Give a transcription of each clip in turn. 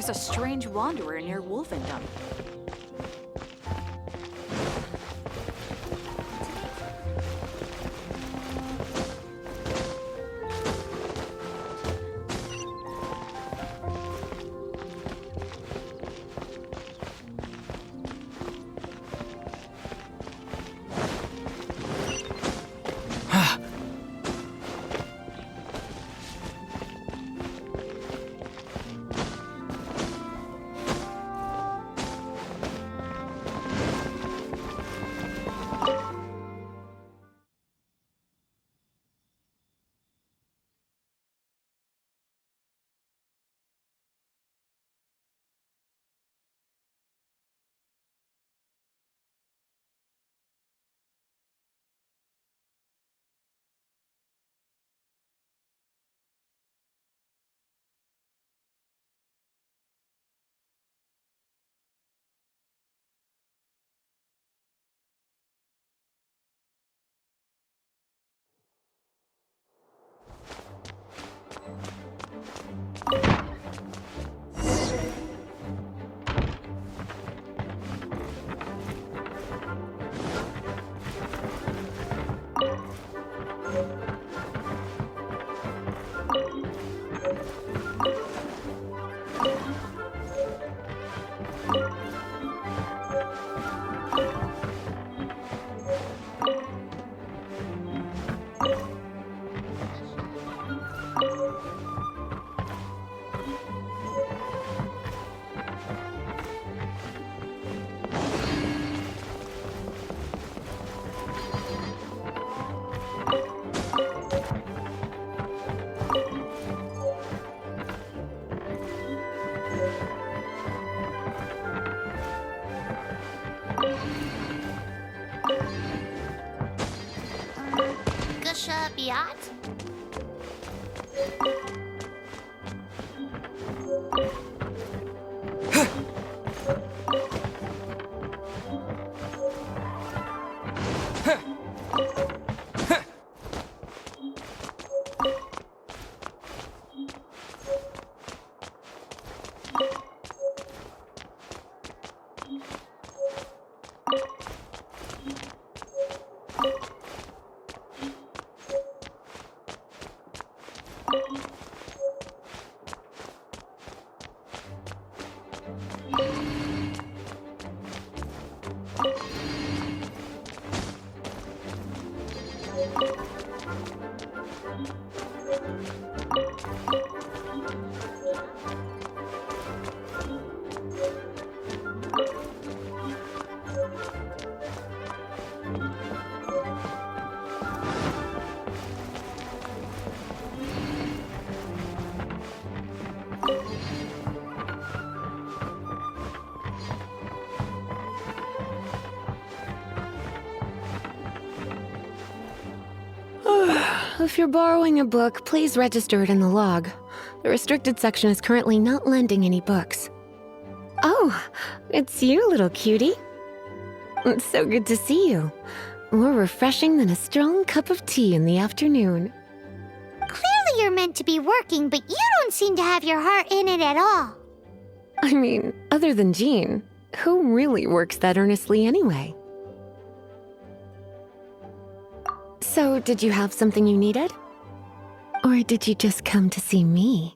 There's a strange wanderer near Wolfendom. Biat? If you're borrowing a book, please register it in the log. The restricted section is currently not lending any books. Oh, it's you, little cutie. It's so good to see you. More refreshing than a strong cup of tea in the afternoon. Clearly you're meant to be working, but you don't seem to have your heart in it at all. I mean, other than Jean, who really works that earnestly anyway? So, did you have something you needed? Or did you just come to see me?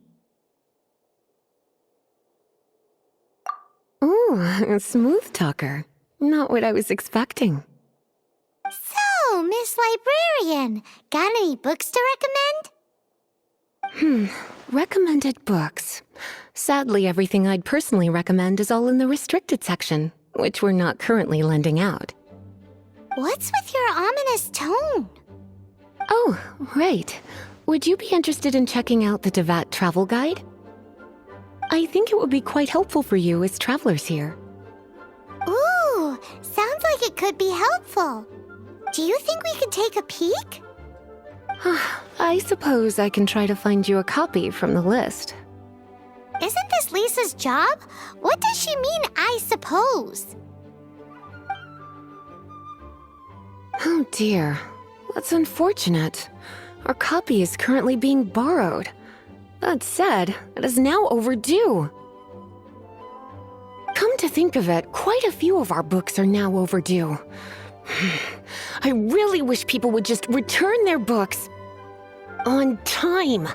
Ooh, a smooth talker. Not what I was expecting. So, Miss Librarian, got any books to recommend? Recommended books. Sadly, everything I'd personally recommend is all in the restricted section, which we're not currently lending out. What's with your ominous tone? Oh, right. Would you be interested in checking out the Devat travel guide? I think it would be quite helpful for you as travelers here. Ooh, sounds like it could be helpful. Do you think we could take a peek? I suppose I can try to find you a copy from the list. Isn't this Lisa's job? What does she mean, I suppose? Oh dear, that's unfortunate. Our copy is currently being borrowed. That said, it is now overdue. think of it, quite a few of our books are now overdue. I really wish people would just return their books on time.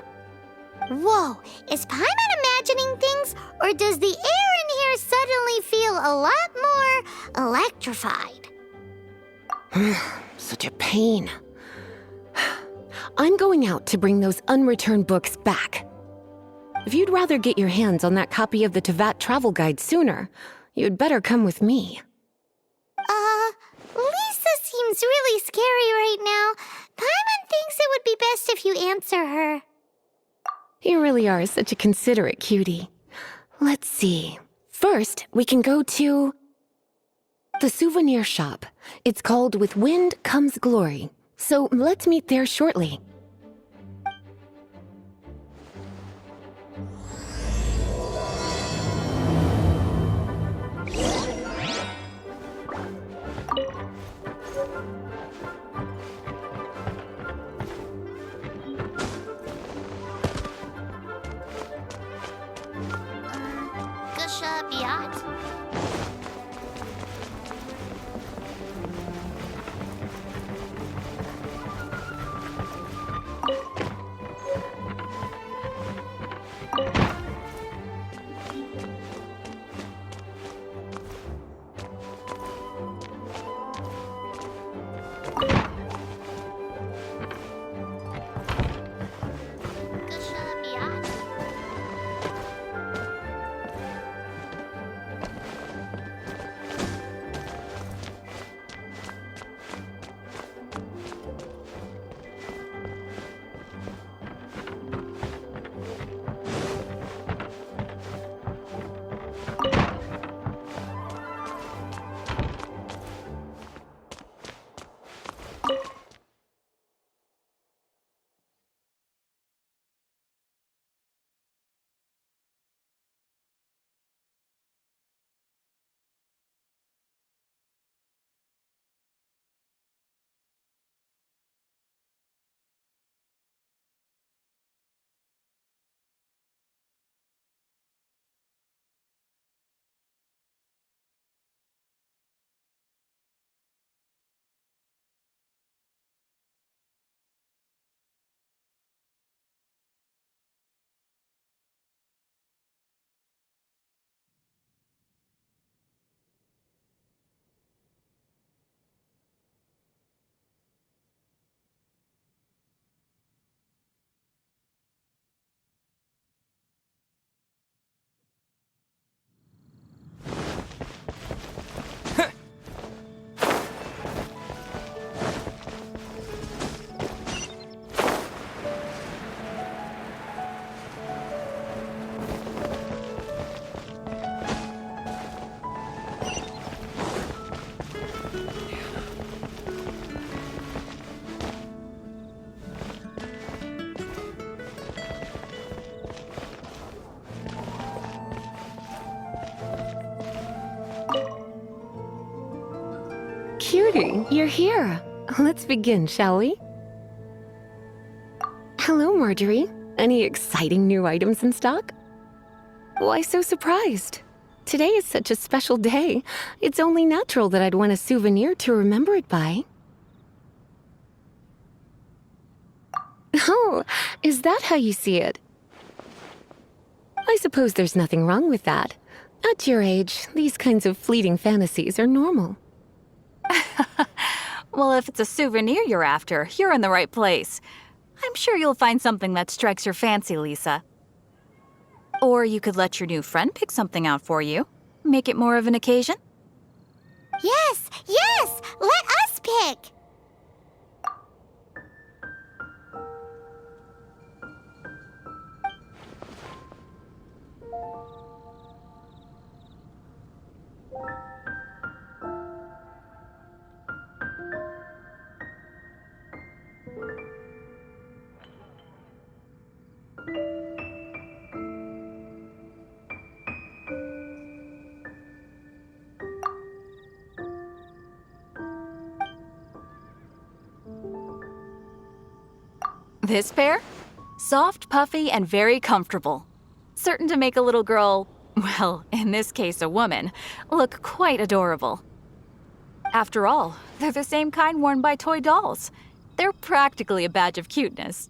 Whoa, is Paimon imagining things, or does the air in here suddenly feel a lot more electrified? Such a pain. I'm going out to bring those unreturned books back. If you'd rather get your hands on that copy of the Tevat travel guide sooner, you'd better come with me. Lisa seems really scary right now. Paimon thinks it would be best if you answer her. You really are such a considerate cutie. Let's see. First, we can go to the souvenir shop. It's called With Wind Comes Glory. So let's meet there shortly. Gusha Biat? Gusha Biat? Cutie, you're here. Let's begin, shall we? Hello, Marjorie. Any exciting new items in stock? Why so surprised? Today is such a special day. It's only natural that I'd want a souvenir to remember it by. Oh, is that how you see it? I suppose there's nothing wrong with that. At your age, these kinds of fleeting fantasies are normal. Well, if it's a souvenir you're after, you're in the right place. I'm sure you'll find something that strikes your fancy, Lisa. Or you could let your new friend pick something out for you. Make it more of an occasion. Yes, yes! Let us pick! This pair? Soft, puffy, and very comfortable. Certain to make a little girl well, in this case a woman, look quite adorable. After all, they're the same kind worn by toy dolls. They're practically a badge of cuteness.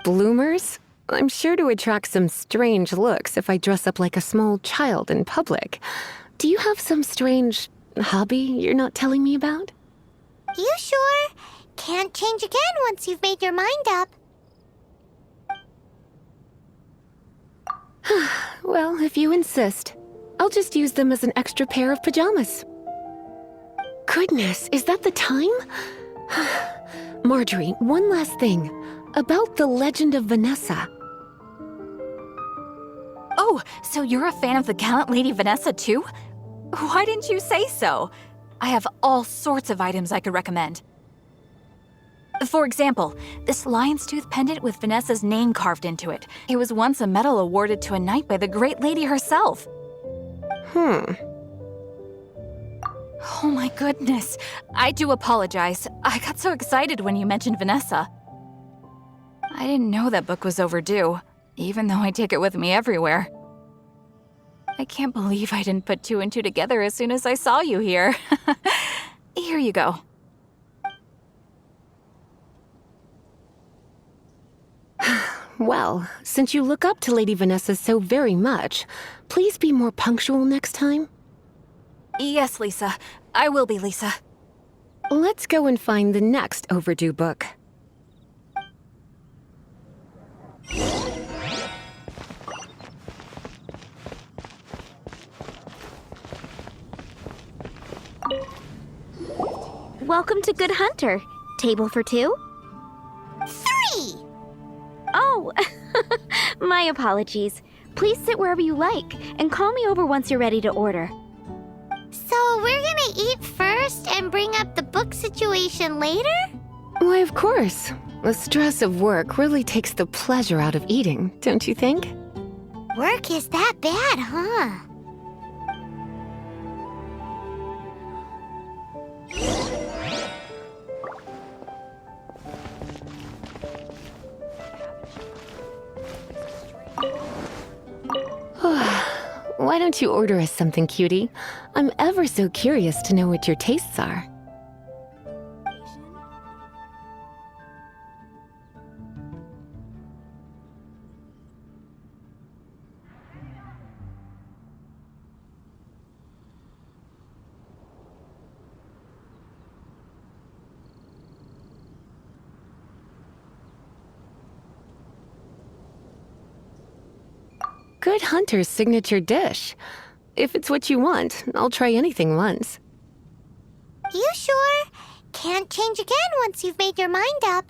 Bloomers? I'm sure to attract some strange looks if I dress up like a small child in public. Do you have some strange hobby you're not telling me about? You sure? Can't change again once you've made your mind up. Well, if you insist, I'll just use them as an extra pair of pajamas. Goodness, is that the time? Marjorie, one last thing. About the legend of Vanessa. Oh, so you're a fan of the gallant Lady Vanessa too? Why didn't you say so? I have all sorts of items I could recommend. For example, this lion's tooth pendant with Vanessa's name carved into it. It was once a medal awarded to a knight by the great lady herself. Oh my goodness. I do apologize. I got so excited when you mentioned Vanessa. I didn't know that book was overdue, even though I take it with me everywhere. I can't believe I didn't put two and two together as soon as I saw you here. Here you go. Well, since you look up to Lady Vanessa so very much, please be more punctual next time. Yes, Lisa. I will be, Lisa. Let's go and find the next overdue book. Welcome to Good Hunter. Table for two? 3! Oh, my apologies. Please sit wherever you like, and call me over once you're ready to order. So we're gonna eat first and bring up the book situation later? Why, of course. The stress of work really takes the pleasure out of eating, don't you think? Work is that bad, huh? Why don't you order us something, cutie? I'm ever so curious to know what your tastes are. Good Hunter's signature dish. If it's what you want, I'll try anything once. You sure? Can't change again once you've made your mind up.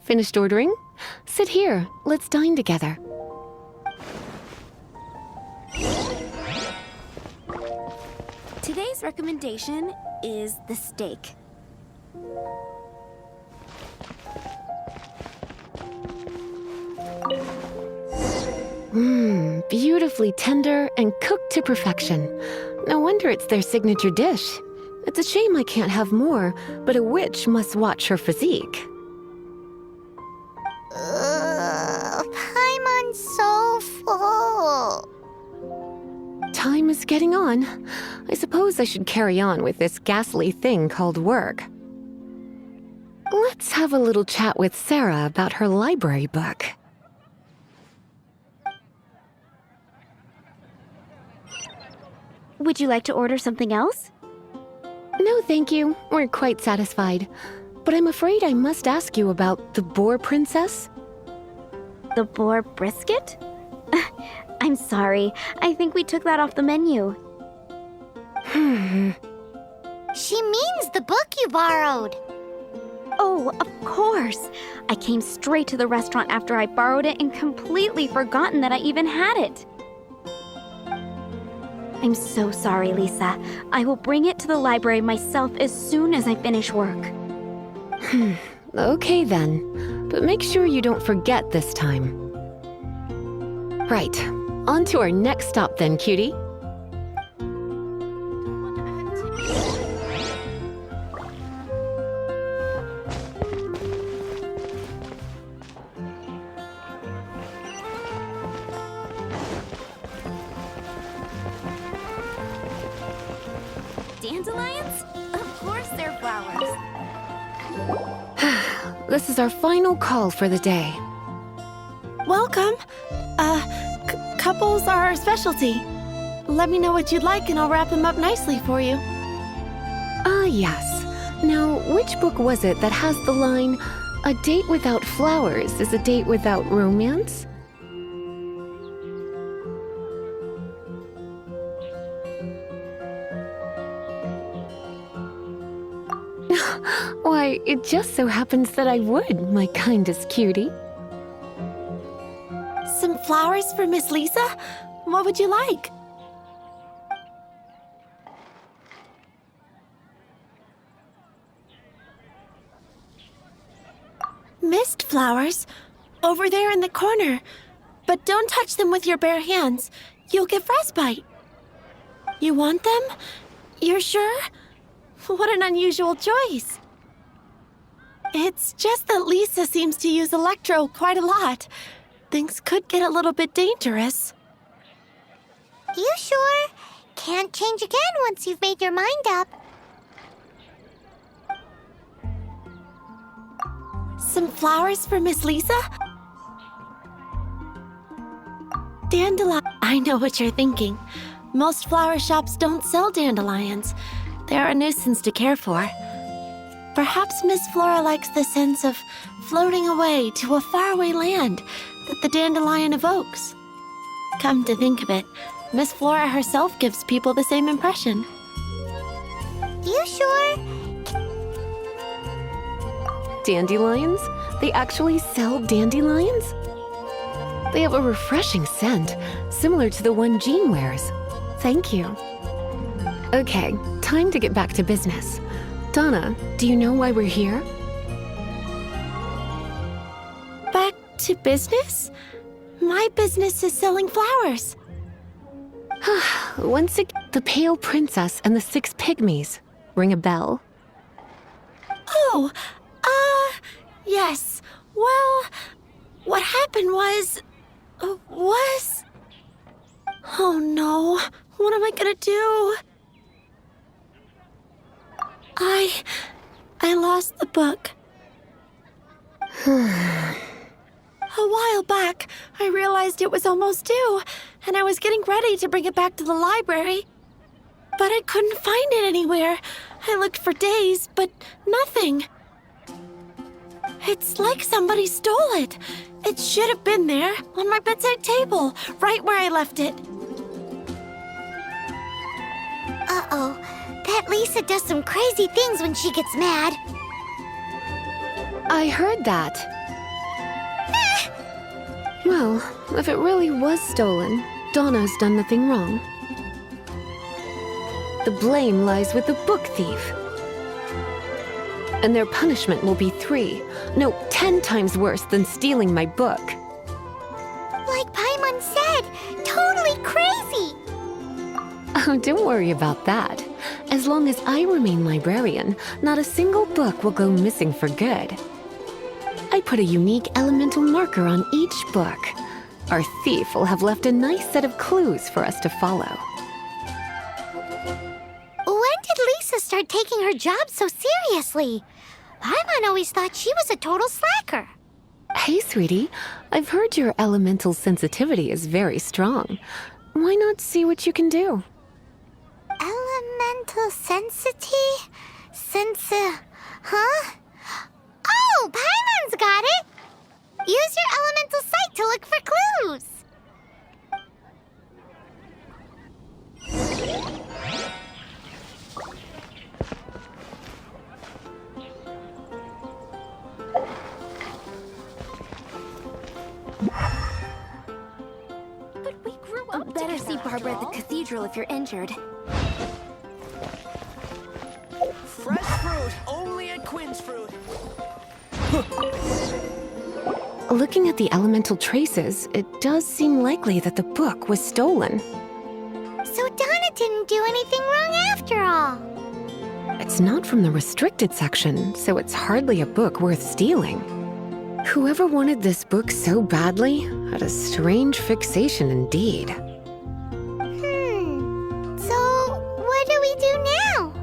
Finished ordering? Sit here. Let's dine together. Today's recommendation is the steak. Beautifully tender and cooked to perfection. No wonder it's their signature dish. It's a shame I can't have more, but a witch must watch her physique. Paimon's so full. Time is getting on. I suppose I should carry on with this ghastly thing called work. Let's have a little chat with Sarah about her library book. Would you like to order something else? No, thank you. We're quite satisfied. But I'm afraid I must ask you about the Boar Princess. The boar brisket? I'm sorry. I think we took that off the menu. She means the book you borrowed. Oh, of course. I came straight to the restaurant after I borrowed it and completely forgotten that I even had it. I'm so sorry, Lisa. I will bring it to the library myself as soon as I finish work. Okay then. But make sure you don't forget this time. Right. On to our next stop then, cutie. Dandelions? Of course they're flowers. This is our final call for the day. Welcome. Couples are our specialty. Let me know what you'd like and I'll wrap them up nicely for you. Ah, yes. Now, which book was it that has the line, "A date without flowers is a date without romance"? Why, it just so happens that I would, my kindest cutie. Some flowers for Miss Lisa? What would you like? Mist flowers? Over there in the corner. But don't touch them with your bare hands. You'll get frostbite. You want them? You're sure? What an unusual choice. It's just that Lisa seems to use Electro quite a lot. Things could get a little bit dangerous. You sure? Can't change again once you've made your mind up. Some flowers for Miss Lisa? Dandelion. I know what you're thinking. Most flower shops don't sell dandelions. They're a nuisance to care for. Perhaps Miss Flora likes the sense of floating away to a faraway land that the dandelion evokes. Come to think of it, Miss Flora herself gives people the same impression. You sure? Dandelions? They actually sell dandelions? They have a refreshing scent, similar to the one Jean wears. Thank you. Okay, time to get back to business. Donna, do you know why we're here? Back to business? My business is selling flowers. Once again, the Pale Princess and the Six Pygmies. Ring a bell? Oh, yes. Well, what happened was... Oh no, what am I gonna do? I lost the book. A while back, I realized it was almost due, and I was getting ready to bring it back to the library. But I couldn't find it anywhere. I looked for days, but nothing. It's like somebody stole it. It should have been there, on my bedside table, right where I left it. Uh-oh. That Lisa does some crazy things when she gets mad. I heard that. Well, if it really was stolen, Donna's done nothing wrong. The blame lies with the book thief. And their punishment will be 10 times worse than stealing my book. Like Paimon said, totally crazy. Oh, don't worry about that. As long as I remain librarian, not a single book will go missing for good. I put a unique elemental marker on each book. Our thief will have left a nice set of clues for us to follow. When did Lisa start taking her job so seriously? Paimon always thought she was a total slacker. Hey, sweetie, I've heard your elemental sensitivity is very strong. Why not see what you can do? Elemental sensity? Huh? Oh, Paimon's got it! Use your elemental sight to look for clues. But we grew up better see Barbara at the cathedral if you're injured. Fresh fruit, only at Quinn's Fruit. Looking at the elemental traces, it does seem likely that the book was stolen. So Donna didn't do anything wrong after all. It's not from the restricted section, so it's hardly a book worth stealing. Whoever wanted this book so badly had a strange fixation indeed. So what do we do now?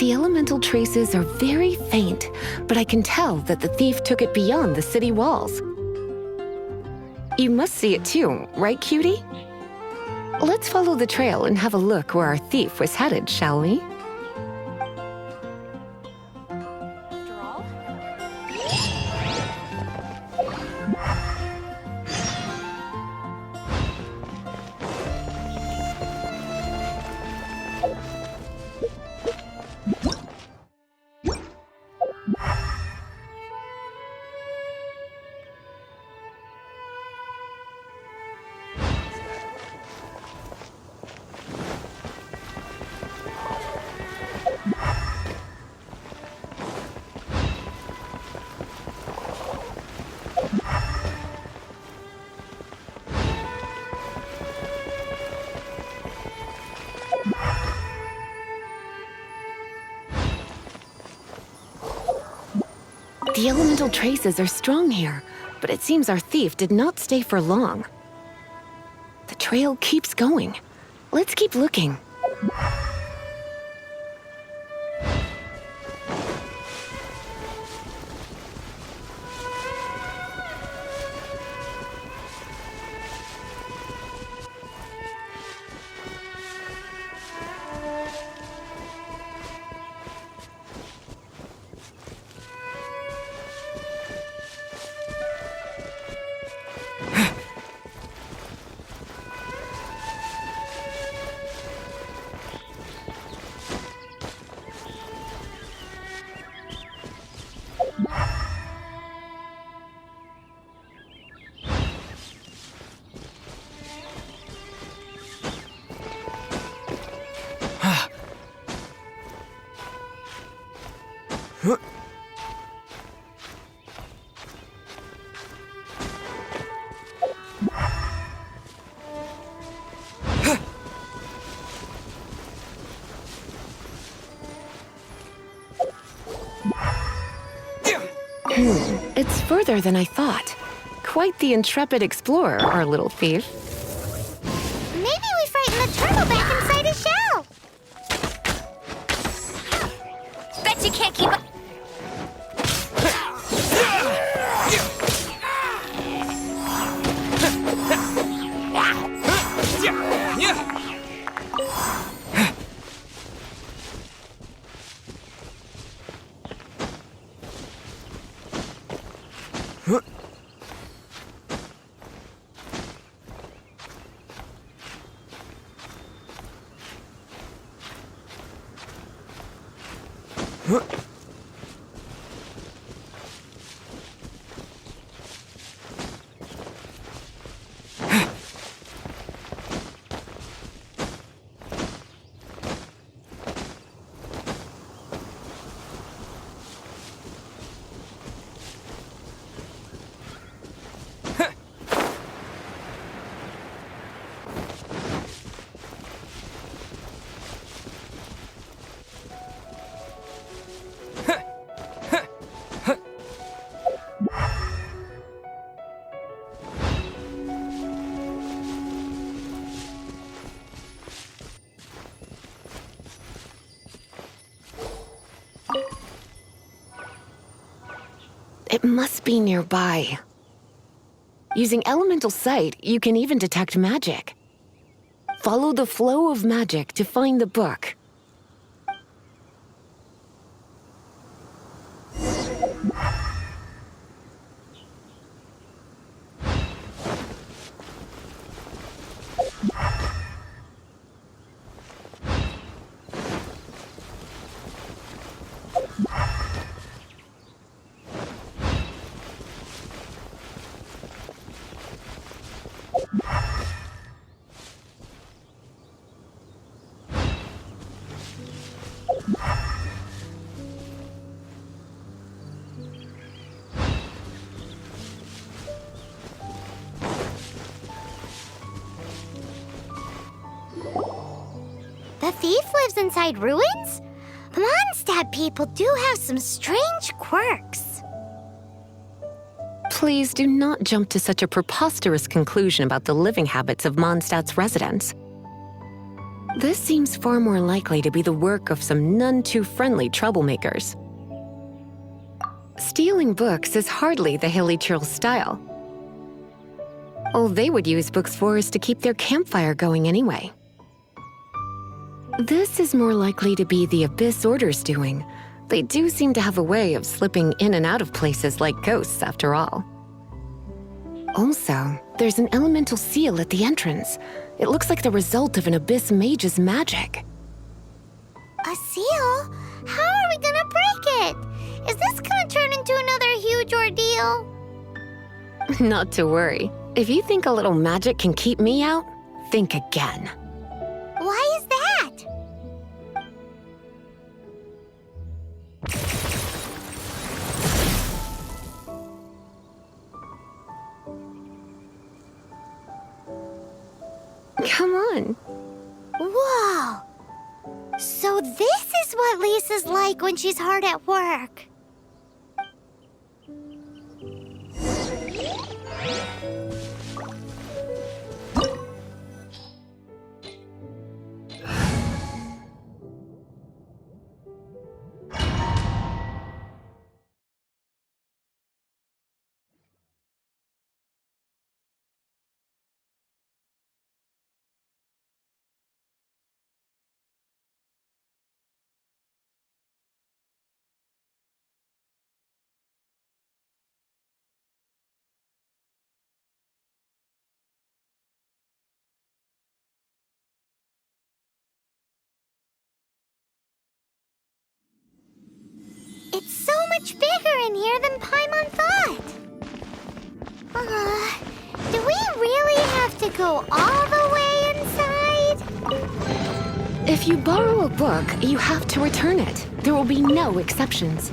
The elemental traces are very faint, but I can tell that the thief took it beyond the city walls. You must see it too, right, cutie? Let's follow the trail and have a look where our thief was headed, shall we? After all, The elemental traces are strong here, but it seems our thief did not stay for long. The trail keeps going. Let's keep looking. It's further than I thought. Quite the intrepid explorer, our little thief. Maybe we frightened the turtle back inside his shell. bet you can't keep up. It must be nearby. Using elemental sight, you can even detect magic. Follow the flow of magic to find the book. The thief lives inside ruins? Mondstadt people do have some strange quirks. Please do not jump to such a preposterous conclusion about the living habits of Mondstadt's residents. This seems far more likely to be the work of some none-too-friendly troublemakers. Stealing books is hardly the Hilly Churl's style. All they would use books for is to keep their campfire going anyway. This is more likely to be the Abyss Order's doing. They do seem to have a way of slipping in and out of places like ghosts, after all. Also, there's an elemental seal at the entrance. It looks like the result of an Abyss mage's magic. A seal? How are we gonna break it? Is this gonna turn into another huge ordeal? Not to worry. If you think a little magic can keep me out, think again. Why is that? Come on. Whoa! So this is what Lisa's like when she's hard at work. It's so much bigger in here than Paimon thought. Do we really have to go all the way inside? If you borrow a book, you have to return it. There will be no exceptions.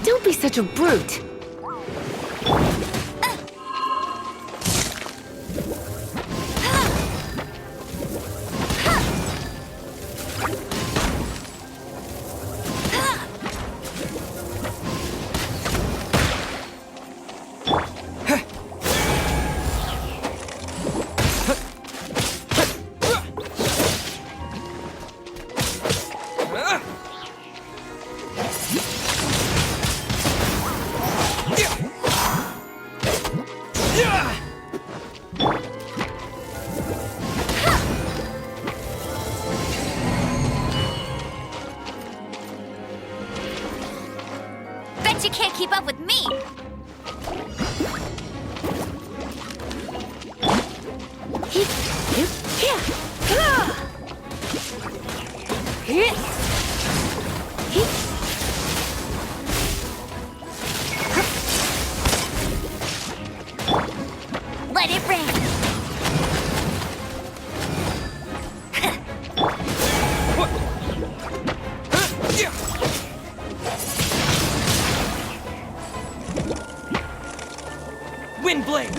Don't be such a brute. Bet you can't keep up with me! Let it rain! Windblade!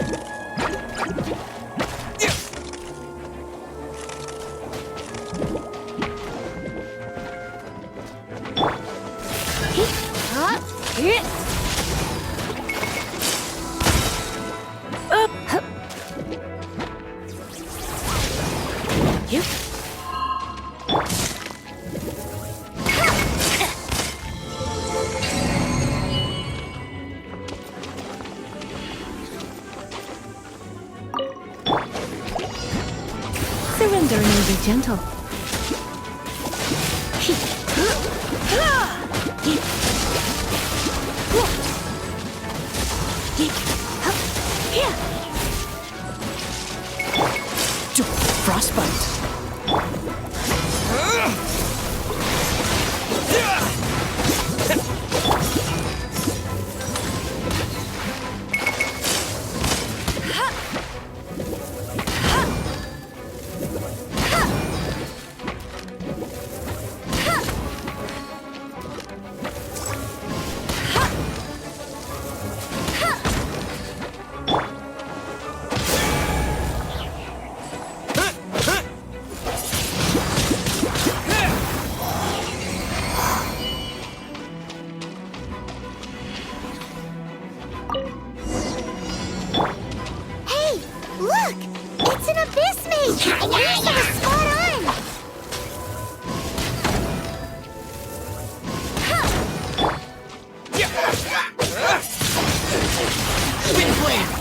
Surrender and be gentle. Frostbite! Hey, look! It's an abyss mage! And Lisa was spot on! Windblade!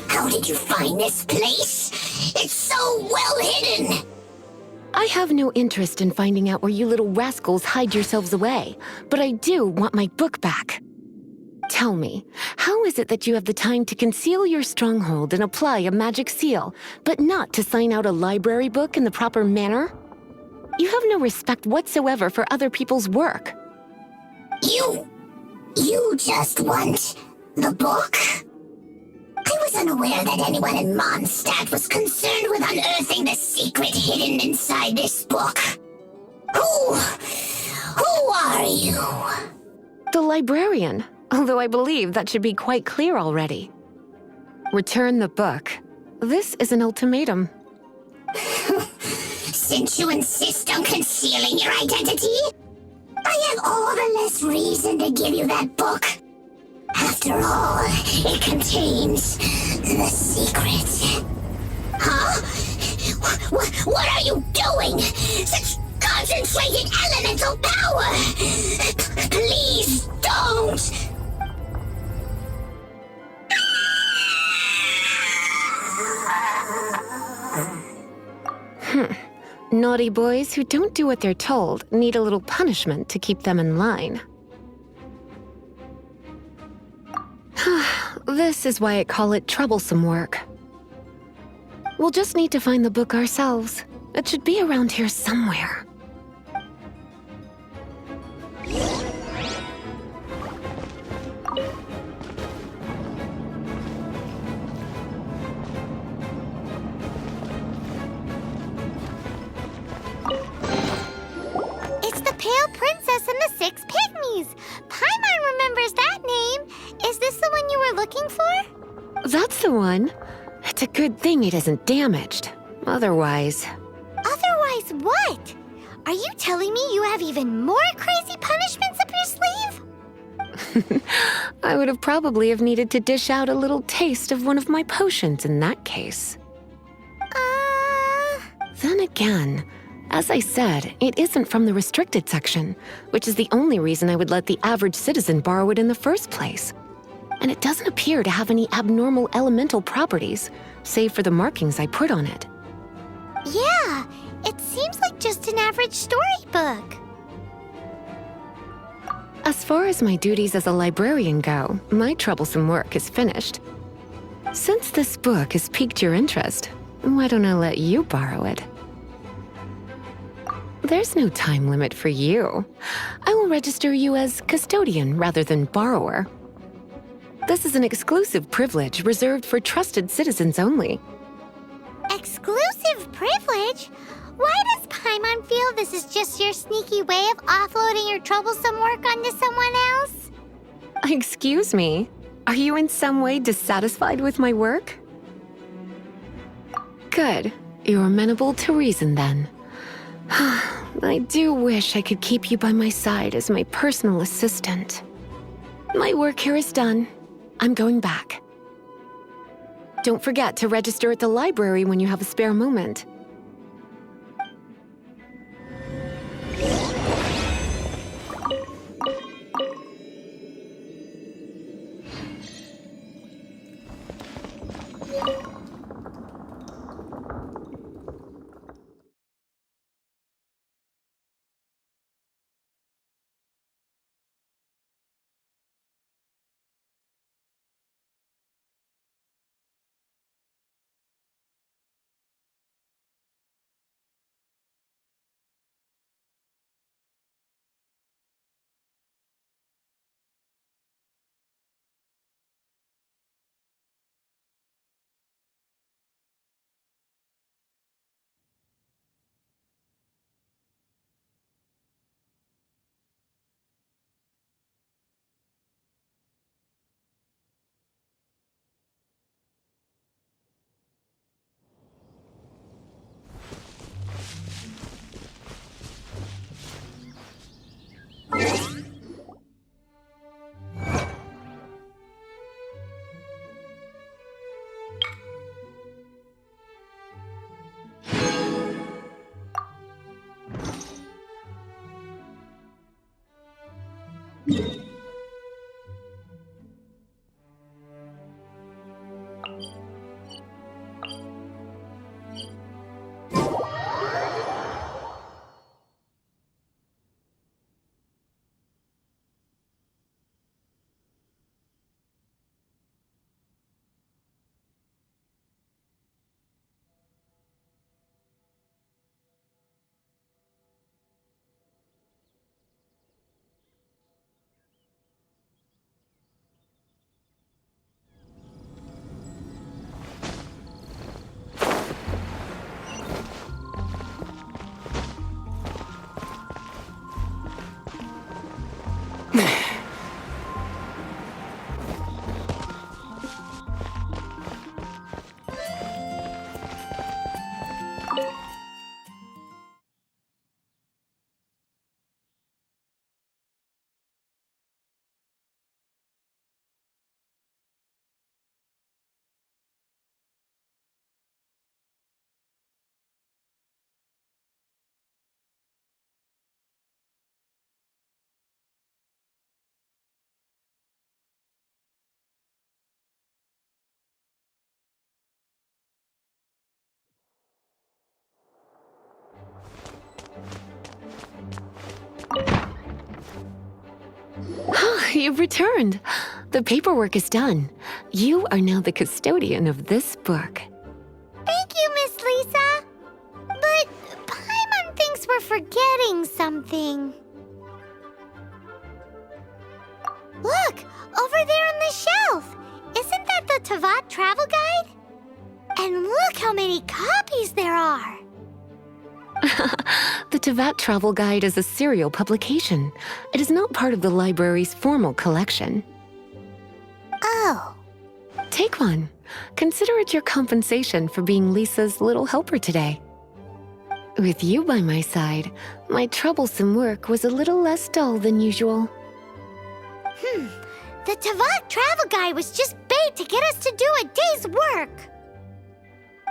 How did you find this place? It's so well hidden! I have no interest in finding out where you little rascals hide yourselves away, but I do want my book back. Tell me, how is it that you have the time to conceal your stronghold and apply a magic seal, but not to sign out a library book in the proper manner? You have no respect whatsoever for other people's work. You just want the book? I was unaware that anyone in Mondstadt was concerned with unearthing the secret hidden inside this book. Who are you? The librarian, although I believe that should be quite clear already. Return the book. This is an ultimatum. Since you insist on concealing your identity, I have all the less reason to give you that book. After all, it contains the secret. Huh? What are you doing? Such concentrated elemental power! Please don't! Naughty boys who don't do what they're told need a little punishment to keep them in line. This is why I call it troublesome work. We'll just need to find the book ourselves, It should be around here somewhere. It's the Pale Princess and the Six Pygmies. Paimon remembers that name. Is this the one you were looking for? That's the one. It's a good thing it isn't damaged. Otherwise... Otherwise what? Are you telling me you have even more crazy punishments up your sleeve? I would have probably have needed to dish out a little taste of one of my potions in that case. Then again, as I said, it isn't from the restricted section, which is the only reason I would let the average citizen borrow it in the first place. And it doesn't appear to have any abnormal elemental properties, save for the markings I put on it. Yeah, it seems like just an average storybook. As far as my duties as a librarian go, my troublesome work is finished. Since this book has piqued your interest, why don't I let you borrow it? There's no time limit for you. I will register you as custodian rather than borrower. This is an exclusive privilege reserved for trusted citizens only. Exclusive privilege? Why does Paimon feel this is just your sneaky way of offloading your troublesome work onto someone else? Excuse me, are you in some way dissatisfied with my work? Good, you're amenable to reason then. I do wish I could keep you by my side as my personal assistant. My work here is done. I'm going back. Don't forget to register at the library when you have a spare moment. You've returned. The paperwork is done. You are now the custodian of this book. Thank you, Miss Lisa. But we're forgetting something. Look, over there on the shelf. Isn't that the Tavat travel guide? And look how many copies there are. The Tavat Travel Guide is a serial publication. It is not part of the library's formal collection. Oh. Take one. Consider it your compensation for being Lisa's little helper today. With you by my side, my troublesome work was a little less dull than usual. The Tavat travel guide was just bait to get us to do a day's work.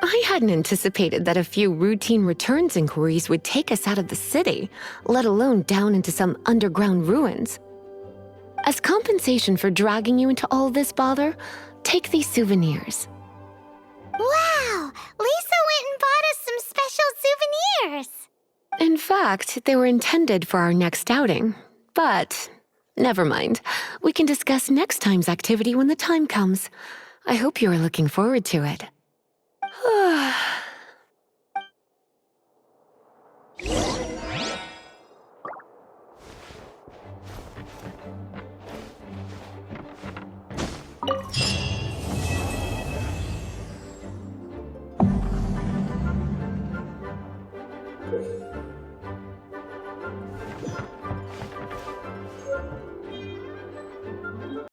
I hadn't anticipated that a few routine returns inquiries would take us out of the city, let alone down into some underground ruins. As compensation for dragging you into all this bother, take these souvenirs. Wow! Lisa went and bought us some special souvenirs. In fact, they were intended for our next outing, but never mind. We can discuss next time's activity when the time comes. I hope you are looking forward to it.